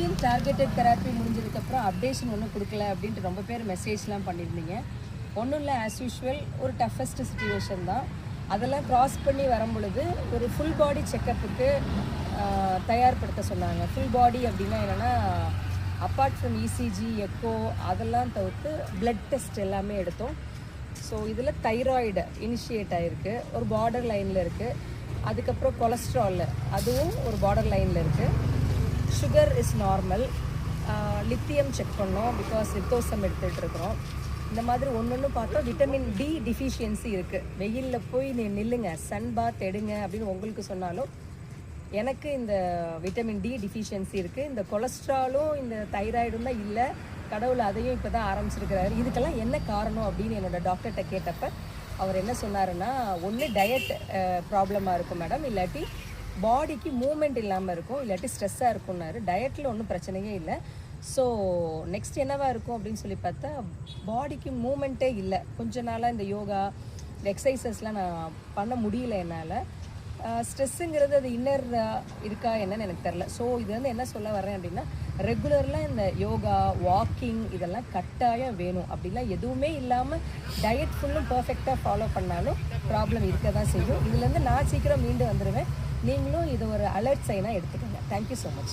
Skin targeted therapy முடிஞ்சதுக்கப்புறம் updation ஒன்றும் கொடுக்கல அப்படின்ட்டு ரொம்ப பேர் மெசேஜ்லாம் பண்ணியிருந்தீங்க. ஒன்றும் இல்லை, ஆஸ் யூஷுவல் ஒரு டஃபஸ்ட் சுச்சுவேஷன் தான். அதெல்லாம் க்ராஸ் பண்ணி வரும் பொழுது ஒரு ஃபுல் பாடி செக்கப்புக்கு தயார்படுத்த சொன்னாங்க. ஃபுல் பாடி அப்படின்னா என்னென்னா, அப்பார்ட் ஃப்ரம் இசிஜி, எக்கோ அதெல்லாம் தவிர்த்து பிளட் டெஸ்ட் எல்லாமே எடுத்தோம். ஸோ இதில் தைராய்டு இனிஷியேட் ஆகிருக்கு, ஒரு பார்டர் லைனில் இருக்குது. அதுக்கப்புறம் கொலஸ்ட்ரால் அதுவும் ஒரு பார்டர் லைனில் இருக்குது. Sugar is normal. Lithium check பண்ணோம், பிகாஸ் லித்தோசம் எடுத்துகிட்டு இருக்கிறோம். இந்த மாதிரி ஒன்று பார்த்தா விட்டமின் டி டிஃபிஷியன்சி இருக்குது. வெயிலில் போய் நில்லுங்க, சன் பாத் எடுங்க அப்படின்னு உங்களுக்கு சொன்னாலும் எனக்கு இந்த விட்டமின் டி டிஃபிஷியன்சி இருக்குது. இந்த கொலஸ்ட்ராலும் இந்த தைராய்டும் தான் இல்லை. கடவுள் அதையும் இப்போ தான் ஆரம்பிச்சிருக்கிறாரு. இதுக்கெல்லாம் என்ன காரணம் அப்படின்னு என்னோடய டாக்டர்கிட்ட கேட்டப்போ அவர் என்ன சொன்னாருன்னா, ஒன்று டயட் ப்ராப்ளமாக இருக்கும் மேடம், இல்லாட்டி பாடிக்கு மூமெண்ட் இல்லாமல் இருக்கும், இல்லாட்டி ஸ்ட்ரெஸ்ஸாக இருக்கும்னாரு. டயட்டில் ஒன்றும் பிரச்சனையே இல்லை. ஸோ நெக்ஸ்ட் என்னவா இருக்கும் அப்படின்னு சொல்லி பார்த்தா, பாடிக்கு மூமெண்ட்டே இல்லை. கொஞ்ச நாளாக இந்த யோகா இந்த எக்ஸசைசஸ்லாம் நான் பண்ண முடியல என்னால். ஸ்ட்ரெஸ்ஸுங்கிறது அது இன்னர் இருக்கா என்னன்னு எனக்கு தெரில. ஸோ இது வந்து என்ன சொல்ல வரேன் அப்படின்னா, ரெகுலர்லாம் இந்த யோகா, வாக்கிங் இதெல்லாம் கட்டாயம் வேணும். அப்படிலாம் எதுவுமே இல்லாமல் டயட் ஃபுல்லும் பர்ஃபெக்டாக ஃபாலோ பண்ணாலும் ப்ராப்ளம் இருக்க தான் செய்யும். இதுலேருந்து நான் சீக்கிரம் மீண்டு வந்துடுவேன். நீங்களும் இது ஒரு அலர்ட் சைனாக எடுத்துக்கோங்க. Thank you so much.